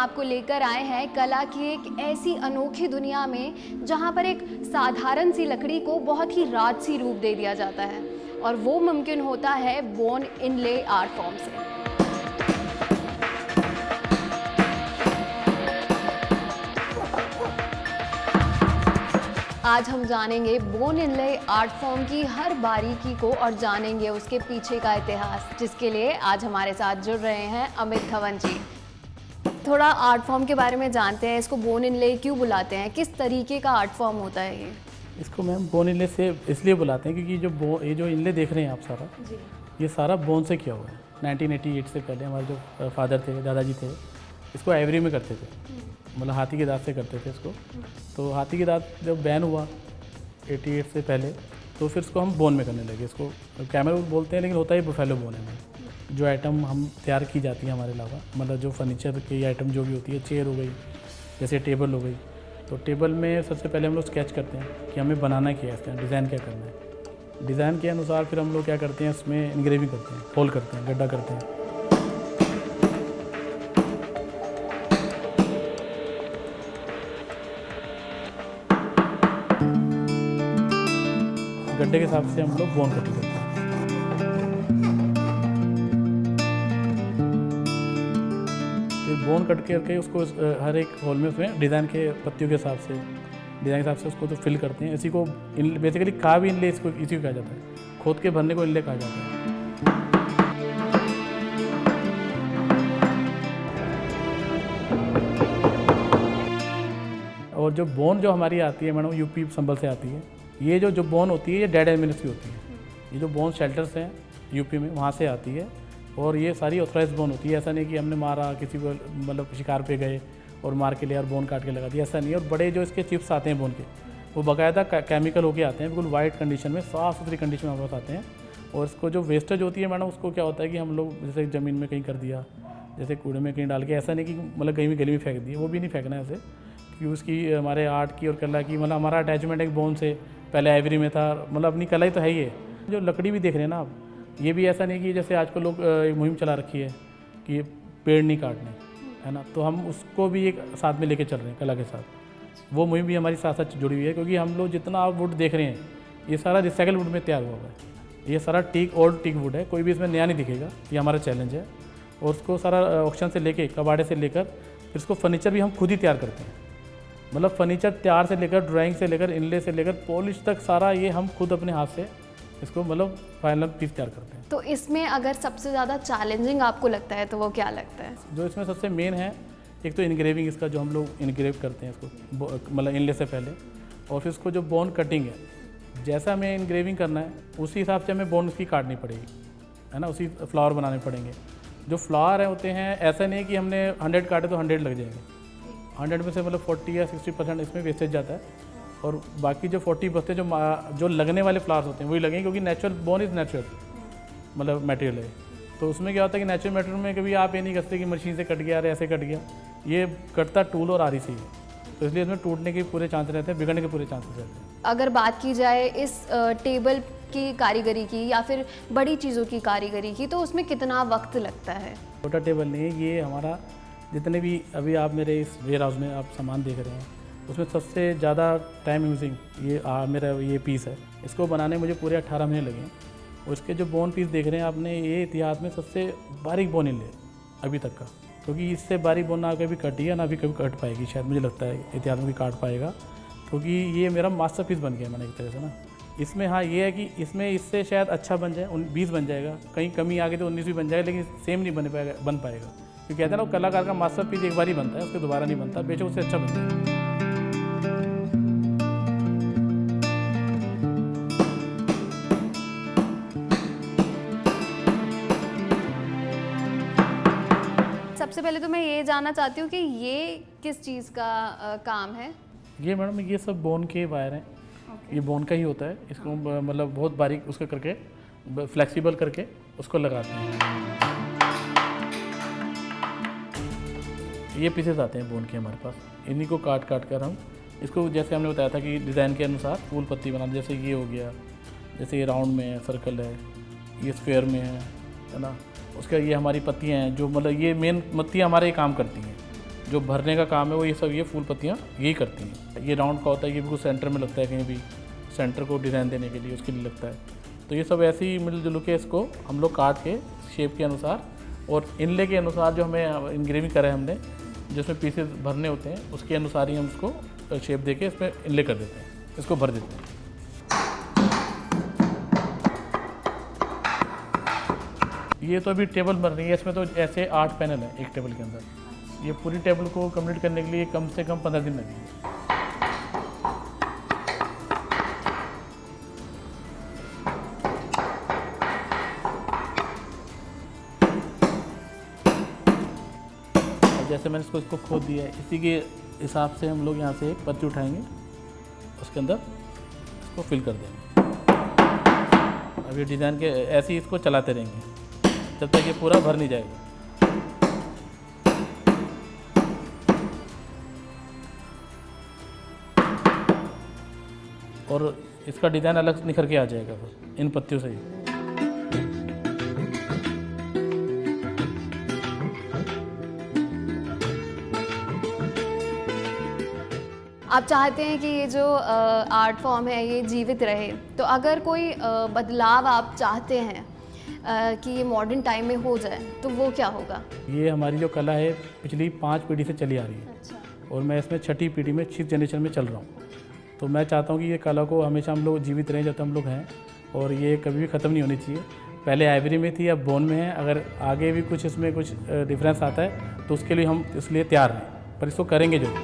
आपको लेकर आए हैं कला की एक ऐसी अनोखी दुनिया में जहां पर एक साधारण सी लकड़ी को बहुत ही राजसी रूप दे दिया जाता है, और वो मुमकिन होता है बोन इनले आर्ट फॉर्म से। आज हम जानेंगे बोन इनले आर्ट फॉर्म की हर बारीकी को और जानेंगे उसके पीछे का इतिहास, जिसके लिए आज हमारे साथ जुड़ रहे हैं अमित धवन जी। थोड़ा आर्ट फॉर्म के बारे में जानते हैं। इसको बोन इनले क्यों बुलाते हैं, किस तरीके का आर्ट फॉर्म होता है ये? इसको मैम बोन इनले से इसलिए बुलाते हैं क्योंकि ये जो इनले देख रहे हैं आप सारा जी, ये सारा बोन से किया हुआ है। 1988 से पहले हमारे जो फादर थे, दादाजी थे, इसको आइवरी में करते थे, मतलब हाथी के दांत से करते थे इसको। तो हाथी के दांत जब बैन हुआ 88 से पहले, तो फिर इसको हम बोन में करने लगे। इसको कैमरा बोलते हैं लेकिन होता ही बुफेलो बोन है। जो आइटम हम तैयार की जाती है हमारे अलावा, मतलब जो फर्नीचर की आइटम जो भी होती है, चेयर हो गई, जैसे टेबल हो गई, तो टेबल में सबसे पहले हम लोग स्केच करते हैं कि हमें बनाना क्या है, इसका डिज़ाइन क्या करना है। डिज़ाइन के अनुसार फिर हम लोग क्या करते हैं, उसमें इंग्रेविंग करते हैं, होल करते हैं, गड्ढा करते हैं। गड्ढे के हिसाब से हम लोग बोन कटिंग करते हैं। फिर बोन कट करके उसको हर एक होल में उसमें डिज़ाइन के पत्तियों के हिसाब से उसको तो फिल करते हैं। इसी को बेसिकली का भी इनले इसको इसी को कहा जाता है, खोद के भरने को इनले कहा जाता है। और जो बोन जो हमारी आती है मैडम, यूपी संबल से आती है। ये जो बोन होती है ये डेड एनिमल्स की होती है। ये जो बोन शेल्टर्स हैं यूपी में, वहाँ से आती है। और ये सारी ऑथराइज बोन होती है। ऐसा नहीं कि हमने मारा किसी को, मतलब शिकार पे गए और मार के लिया और बोन काट के लगा दिया, ऐसा नहीं है। और बड़े जो इसके चिप्स आते हैं बोन के, वो बाकायदा केमिकल होके आते हैं, बिल्कुल वाइट कंडीशन में, साफ़ सुथरी कंडीशन में हमारे पास आते हैं। और इसको जो वेस्टेज होती है मैडम, उसको क्या होता है कि हम लोग जैसे ज़मीन में कहीं कर दिया, जैसे कूड़े में कहीं डाल के, ऐसा नहीं कि मतलब कहीं भी गली में फेंक दिए, वो भी नहीं फेंकना है ऐसे। क्योंकि उसकी हमारे आर्ट की और कला की, मतलब हमारा अटैचमेंट एक बोन से, पहले आइवरी में था, मतलब अपनी कला ही तो है ही है। जो लकड़ी भी देख रहे हैं ना आप, ये भी ऐसा नहीं कि जैसे आजकल लोग एक मुहिम चला रखी है कि पेड़ नहीं काटने, है ना, तो हम उसको भी एक साथ में लेके चल रहे हैं कला के साथ। वो मुहिम भी हमारी साथ साथ जुड़ी हुई है, क्योंकि हम लोग जितना आप वुड देख रहे हैं, ये सारा रिसाइकल वुड में तैयार हुआ है। ये सारा ओल्ड टीक वुड है, कोई भी इसमें नया नहीं दिखेगा। ये हमारा चैलेंज है। और उसको सारा ऑक्शन से लेके, कबाड़े से लेकर, फिर इसको फर्नीचर भी हम खुद ही तैयार करते हैं। मतलब फर्नीचर तैयार से लेकर, ड्राइंग से लेकर, इनले से लेकर पॉलिश तक, सारा ये हम खुद अपने हाथ से इसको मतलब फाइनल पीस तैयार करते हैं। तो इसमें अगर सबसे ज़्यादा चैलेंजिंग आपको लगता है तो वो क्या लगता है? जो इसमें सबसे मेन है, एक तो इनग्रेविंग, इसका जो हम लोग इनग्रेव करते हैं इसको, मतलब इनले से पहले। और फिर इसको जो बोन कटिंग है, जैसा हमें इनग्रेविंग करना है उसी हिसाब से हमें बोन उसकी काटनी पड़ेगी, है ना, उसी फ्लावर बनाने पड़ेंगे। जो फ्लावर होते हैं, ऐसा नहीं कि हमने 100 काटे तो 100 लग जाएंगे। 100 में से मतलब 40 या 60% इसमें वेस्टेज जाता है, और बाकी जो 40 बचते जो लगने वाले फ्लावर्स होते हैं वही लगेंगे, क्योंकि नेचुरल बोन इज़ नेचुरल मतलब मटेरियल है। तो उसमें क्या होता है कि नेचुरल मटेरियल में कभी आप ये नहीं करते कि मशीन से कट गया या ऐसे कट गया, ये कटता टूल और आरी से ही है। तो इसलिए इसमें टूटने के पूरे चांस रहते हैं, बिगड़ने के पूरे चांसेस रहते हैं। अगर बात की जाए इस टेबल की कारीगरी की या फिर बड़ी चीज़ों की कारीगरी की, तो उसमें कितना वक्त लगता है? छोटा टेबल नहीं है ये हमारा। जितने भी अभी आप मेरे इस वेयर हाउस में आप सामान देख रहे हैं, उसमें सबसे ज़्यादा टाइम यूजिंग ये मेरा ये पीस है। इसको बनाने में मुझे पूरे 18 महीने लगे। और इसके जो बोन पीस देख रहे हैं आपने, ये इतिहास में सबसे बारीक बोन इनले अभी तक का, क्योंकि इससे बारीक बोन ना कभी कटी है ना अभी कभी कट पाएगी, शायद मुझे लगता है इतिहास में भी काट पाएगा, क्योंकि ये मेरा मास्टर पीस बन गया मैंने एक तरह से ना। इसमें हाँ ये है कि इसमें इससे शायद अच्छा बन जाए, 20 बन जाएगा, कहीं कमी आ गई तो 19 भी बन जाएगा, लेकिन सेम नहीं बन पाएगा। क्योंकि कहते हैं ना, कलाकार का मास्टर पीस एक बार ही बनता है, उसके दोबारा नहीं बनता, बेशक उससे अच्छा बनता है। सबसे पहले तो मैं ये जानना चाहती हूँ कि ये किस चीज़ का काम है? ये मैडम ये सब बोन के वायर हैं। ये बोन का ही होता है। इसको मतलब बहुत बारीक उसका करके, फ्लेक्सिबल करके उसको लगाते हैं। ये पीसेस आते हैं बोन के हमारे पास, इन्हीं को काट कर हम इसको, जैसे हमने बताया था कि डिज़ाइन के अनुसार फूल पत्ती बनाते, जैसे ये हो गया, जैसे ये राउंड में है, सर्कल है, ये स्क्वायर में है ना। उसका ये हमारी पत्तियाँ हैं, जो मतलब ये मेन पत्तियाँ हमारे ये काम करती हैं। जो भरने का काम है वो ये फूल पत्तियाँ यही करती हैं। ये राउंड का होता है, ये बिल्कुल सेंटर में लगता है, कहीं भी सेंटर को डिज़ाइन देने के लिए उसके लिए लगता है। तो ये सब ऐसे ही मिलजुल के इसको हम लोग काट के शेप के अनुसार और इनले के अनुसार जो हमें इंग्रेविंग करा है हमने, जिसमें पीसेस भरने होते हैं उसके अनुसार ही हम उसको शेप दे के इसमें इनले कर देते हैं, इसको भर देते हैं। ये तो अभी टेबल बन रही है, इसमें तो ऐसे 8 पैनल हैं एक टेबल के अंदर। ये पूरी टेबल को कंप्लीट करने के लिए कम से कम 15 दिन लगेंगे। जैसे मैंने इसको खोद दिया है, इसी के हिसाब से हम लोग यहाँ से एक पत्ती उठाएंगे, उसके अंदर इसको फिल कर देंगे। अब ये डिज़ाइन के ऐसे ही इसको चलाते रहेंगे जब तक ये पूरा भर नहीं जाएगा। और इसका डिज़ाइन अलग निखर के आ जाएगा फिर इन पत्तियों से ही। आप चाहते हैं कि ये जो आर्ट फॉर्म है ये जीवित रहे, तो अगर कोई बदलाव आप चाहते हैं कि ये मॉडर्न टाइम में हो जाए तो वो क्या होगा? ये हमारी जो कला है पिछली 5 पीढ़ी से चली आ रही है। अच्छा। और मैं इसमें 6ठी पीढ़ी में 6th जनरेशन में चल रहा हूँ। तो मैं चाहता हूँ कि ये कला को हमेशा हम लोग जीवित रहें जब तक हम लोग हैं, और ये कभी भी ख़त्म नहीं होनी चाहिए। पहले आइवरी में थी, अब बोन में है। अगर आगे भी कुछ इसमें कुछ डिफरेंस आता है तो उसके लिए हम इसलिए तैयार हैं, पर इसको करेंगे जो